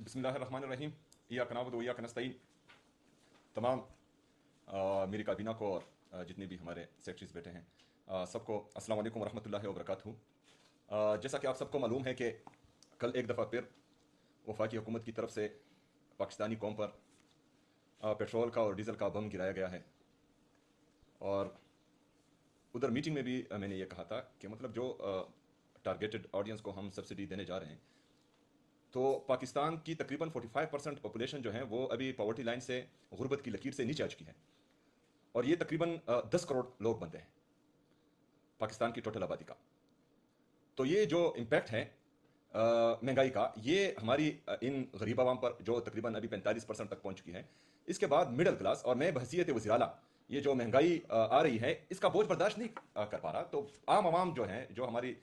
बिस्मिल्लाहिर्रहमानिर्रहीम। इय्याक नअबुदु व इय्याक नस्तईन। तमाम मेरी काबीना को और जितने भी हमारे सेक्रेटरीज बैठे हैं, सबको अस्सलाम वालेकुम व रहमतुल्लाहि व बरकातहू। जैसा कि आप सबको मालूम है कि कल एक दफ़ा फिर वफाकी हुकूमत की तरफ से पाकिस्तानी कौम पर पेट्रोल का और डीज़ल का बम गिराया गया है। और उधर मीटिंग में भी मैंने ये कहा था कि मतलब जो टारगेटेड ऑडियंस को हम सब्सिडी देने जा रहे हैं, तो पाकिस्तान की तकरीबन 45% पॉपुलेशन जो है वो अभी पॉवर्टी लाइन से, गुर्बत की लकीर से नीचे आ चुकी है। और ये तकरीबन 10 करोड़ लोग बनते हैं पाकिस्तान की टोटल आबादी का। तो ये जो इम्पैक्ट है महंगाई का, ये हमारी इन गरीब आवाम पर जो तकरीबन अभी 45% तक पहुंच चुकी है, इसके बाद मिडिल क्लास और मैं बहसीयत वज़ीर आला ये जो महंगाई आ रही है इसका बोझ बर्दाश्त नहीं कर पा रहा। तो आम आवाम जो है, जो हमारी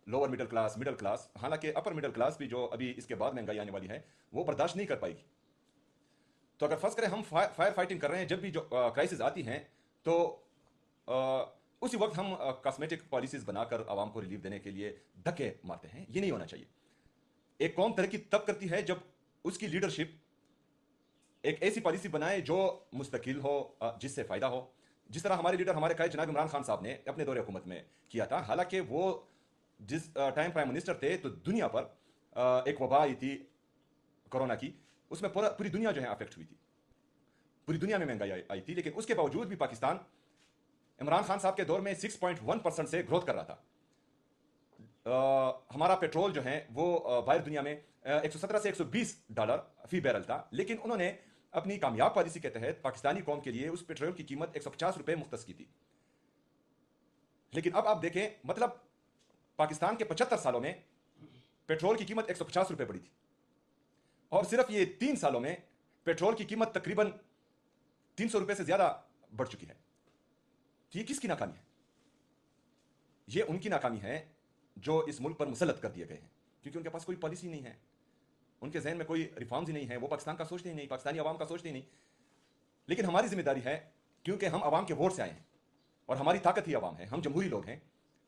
लोअर मिडिल क्लास, हालांकि अपर मिडिल क्लास भी जो अभी इसके बाद महंगाई आने वाली है वो बर्दाश्त नहीं कर पाएगी। तो अगर फर्ज करें हम फायर फाइटिंग कर रहे हैं, जब भी जो क्राइसिस आती हैं तो उसी वक्त हम कॉस्मेटिक पॉलिसीज बनाकर आवाम को रिलीफ देने के लिए धक्के मारते हैं। ये नहीं होना चाहिए। एक कौम तरक्की तब करती है जब उसकी लीडरशिप एक ऐसी पॉलिसी बनाए जो मुस्तकिल हो, जिससे फायदा हो। जिस तरह हमारे लीडर, हमारे कायद जनाब इमरान खान साहब ने अपने दौरे हुकूमत में किया था। हालांकि वो जिस टाइम प्राइम मिनिस्टर थे तो दुनिया पर एक वबा आई थी कोरोना की, उसमें पूरी दुनिया जो है अफेक्ट हुई थी, पूरी दुनिया में महंगाई आई थी। लेकिन उसके बावजूद भी पाकिस्तान इमरान खान साहब के दौर में 6.1% से ग्रोथ कर रहा था। हमारा पेट्रोल जो है वो बाहर दुनिया में 117 से 120 डॉलर फी बैरल था। लेकिन उन्होंने अपनी कामयाब पॉलिसी के तहत पाकिस्तानी कौम के लिए उस पेट्रोल की कीमत 150 रुपए मुख्तस की थी। लेकिन अब आप देखें, मतलब पाकिस्तान के 75 सालों में पेट्रोल की कीमत 150 रुपए बढ़ी थी, और सिर्फ ये 3 सालों में पेट्रोल की कीमत तकरीबन 300 रुपए से ज्यादा बढ़ चुकी है। तो ये किसकी नाकामी है? ये उनकी नाकामी है जो इस मुल्क पर मुसल्लत कर दिए गए हैं, क्योंकि उनके पास कोई पॉलिसी नहीं है, उनके जहन में कोई रिफॉर्म्स ही नहीं है। वो पाकिस्तान का सोचते ही नहीं, पाकिस्तानी आवाम का सोचते ही नहीं। लेकिन हमारी जिम्मेदारी है, क्योंकि हम आवाम के वोट से आए हैं और हमारी ताकत ही आवाम है। हम जमहूरी लोग हैं।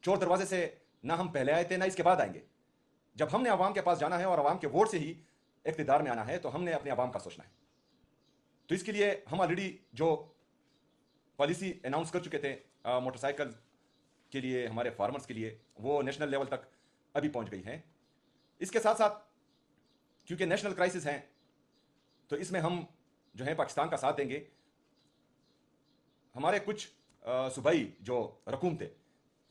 चोर दरवाजे से ना हम पहले आए थे ना इसके बाद आएंगे। जब हमने आवाम के पास जाना है और आवाम के वोट से ही इक़्तिदार में आना है, तो हमने अपने आवाम का सोचना है। तो इसके लिए हम ऑलरेडी जो पॉलिसी अनाउंस कर चुके थे मोटरसाइकिल के लिए, हमारे फार्मर्स के लिए, वो नेशनल लेवल तक अभी पहुंच गई है। इसके साथ साथ क्योंकि नेशनल क्राइसिस है, तो इसमें हम जो है पाकिस्तान का साथ देंगे। हमारे कुछ सूबाई जो रकूम थे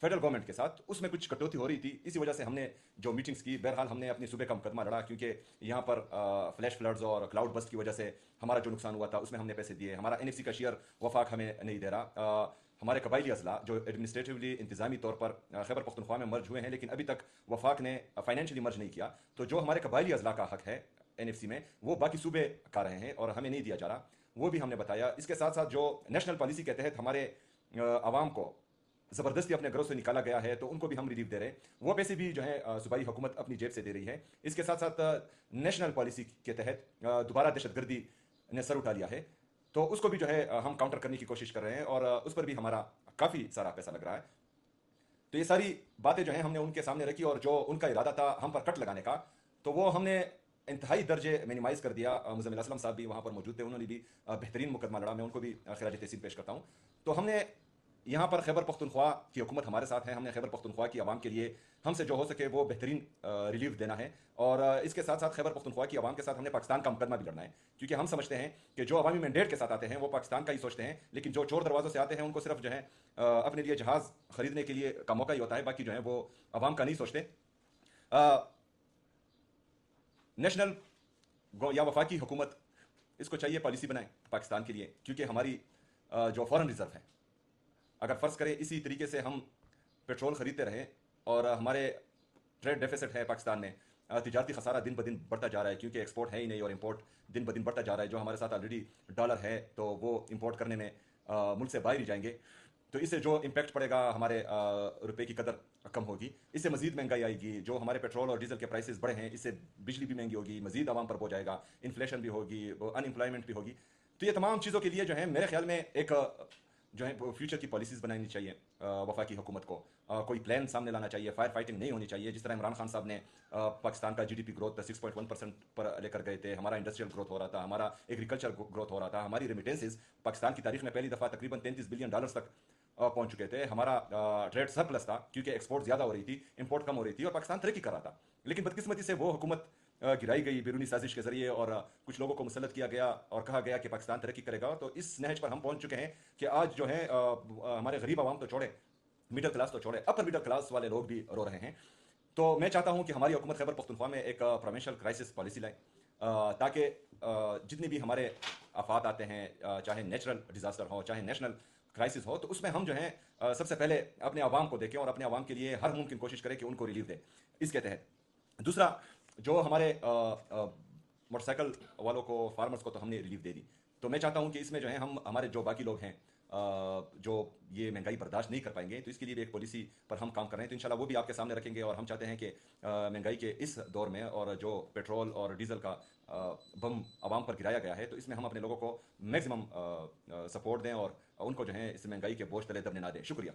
फेडरल गवर्नमेंट के साथ, उसमें कुछ कटौती हो रही थी। इसी वजह से हमने जो मीटिंग्स की, बहरहाल हमने अपने सूबे का मुकदमा लड़ा, क्योंकि यहाँ पर फ्लैश फ्लड्स और क्लाउड बस्ट की वजह से हमारा जो नुकसान हुआ था उसमें हमने पैसे दिए। हमारा एनएफसी का शेयर वफाक हमें नहीं दे रहा। हमारे कबायली अजला जो एडमिनिस्ट्रेटिवली इंतजामी तौर पर खैबर पख्तूनख्वा में मर्ज हुए हैं, लेकिन अभी तक वफाक ने फाइनेंशियली मर्ज नहीं किया। तो जो हमारे कबायली अजला का हक है एनएफसी में, वो बाकी सूबे का रहे हैं और हमें नहीं दिया जा रहा, वो भी हमने बताया। इसके साथ साथ जो नेशनल पॉलिसी के तहत हमारे आवाम को ज़बरदस्ती अपने घरों से निकाला गया है, तो उनको भी हम रिलीफ दे रहे हैं। वो पैसे भी जो है सूबाई हुकूमत अपनी जेब से दे रही है। इसके साथ साथ नेशनल पॉलिसी के तहत दोबारा दहशतगर्दी ने सर उठा लिया है, तो उसको भी जो है हम काउंटर करने की कोशिश कर रहे हैं, और उस पर भी हमारा काफ़ी सारा पैसा लग रहा है। तो ये सारी बातें जो हैं हमने उनके सामने रखी, और जो उनका इरादा था हम पर कट लगाने का, तो वो हमने इंतहाई दर्जे मिनिमाइज़ कर दिया। मुज़म्मिल असलम साहब भी वहाँ पर मौजूद थे, उन्होंने भी बेहतरीन मुकदमा लड़ा। मैं उनको भी खिराज तहसीन पेश करता हूँ। तो हमने यहाँ पर खैबर पख्तूनख्वा की हुकूमत हमारे साथ है। हमने खैबर पख्तूनख्वा की आवाम के लिए हमसे जो हो सके वो बेहतरीन रिलीफ देना है, और इसके साथ साथ खैबर पख्तूनख्वा की आवाम के साथ हमने पाकिस्तान का मुकदमा भी लड़ना है। क्योंकि हम समझते हैं कि जो अवामी मैंडेट के साथ आते हैं वो पाकिस्तान का ही सोचते हैं, लेकिन जो चोर दरवाज़ों से आते हैं उनको सिर्फ जो है अपने लिए जहाज़ खरीदने के लिए का मौका ही होता है, बाकी जो है वो आवाम का नहीं सोचते। नेशनल या वफाकी हुकूमत, इसको चाहिए पॉलिसी बनाए पाकिस्तान के लिए, क्योंकि हमारी जो फॉरेन रिजर्व है, अगर फ़र्ज़ करें इसी तरीके से हम पेट्रोल ख़रीदते रहे और हमारे ट्रेड डेफिसिट है पाकिस्तान में, तिजारती खसारा दिन ब दिन बढ़ता जा रहा है, क्योंकि एक्सपोर्ट है ही नहीं और इंपोर्ट दिन ब दिन बढ़ता जा रहा है। जो हमारे साथ ऑलरेडी डॉलर है तो वो इंपोर्ट करने में मुल्क से बाहर ही जाएंगे। तो इससे जो इम्पैक्ट पड़ेगा, हमारे रुपए की कदर कम होगी, इससे मजीद महंगाई आएगी। जो हमारे पेट्रोल और डीजल के प्राइसेस बढ़े हैं, इससे बिजली भी महंगी होगी, मजीद आवाम पर बोझ आएगा, इन्फ्लेशन भी होगी, अनएम्प्लॉयमेंट भी होगी। तो ये तमाम चीज़ों के लिए जो है मेरे ख्याल में एक जो है फ्यूचर की पॉलिसीज़ बनानी चाहिए वफाकी हुकूमत को। कोई प्लान सामने लाना चाहिए, फायर फाइटिंग नहीं होनी चाहिए। जिस तरह इमरान खान साहब ने पाकिस्तान का जीडीपी ग्रोथ 6.1% पर लेकर गए थे, हमारा इंडस्ट्रियल ग्रोथ हो रहा था, हमारा एग्रीकल्चर ग्रोथ हो रहा था, हमारी रेमिटेंसेज पाकिस्तान की तारीख में पहली दफ़ा तकरीबन $33 बिलियन तक पहुंच चुके थे। हमारा ट्रेड सरप्लस था क्योंकि एक्सपोर्ट ज़्यादा हो रही थी, इंपोर्ट कम हो रही थी और पाकिस्तान तरक्की कर रहा था। लेकिन बदकिस्मती से वो हुकूमत गिराई गई बैरूनी साजिश के जरिए और कुछ लोगों को मुसल्लत किया गया और कहा गया कि पाकिस्तान तरक्की करेगा। तो इस नहज पर हम पहुंच चुके हैं कि आज जो है हमारे गरीब आवाम तो छोड़े, मिडिल क्लास तो छोड़े, अपर मिडिल क्लास वाले लोग भी रो रहे हैं। तो मैं चाहता हूं कि हमारी हुकूमत खैबर पख्तूनख्वा में एक प्रोविंशियल क्राइसिस पॉलिसी लाए, ताकि जितनी भी हमारे आफात आते हैं, चाहे नेचुरल डिजास्टर हो चाहे नेशनल क्राइसिस हो, तो उसमें हम जो है सबसे पहले अपने आवाम को देखें और अपने आवाम के लिए हर मुमकिन कोशिश करें कि उनको रिलीफ दें इसके तहत। दूसरा, जो हमारे मोटरसाइकिल वालों को, फार्मर्स को तो हमने रिलीफ दे दी, तो मैं चाहता हूं कि इसमें जो है हम हमारे जो बाकी लोग हैं जो ये महंगाई बर्दाश्त नहीं कर पाएंगे, तो इसके लिए भी एक पॉलिसी पर हम काम कर रहे हैं। तो इंशाल्लाह वो भी आपके सामने रखेंगे। और हम चाहते हैं कि महंगाई के इस दौर में और जो पेट्रोल और डीजल का बम आवाम पर गिराया गया है, तो इसमें हम अपने लोगों को मैक्सिमम सपोर्ट दें और उनको जो है इस महंगाई के बोझ तले दबने ना दें। शुक्रिया।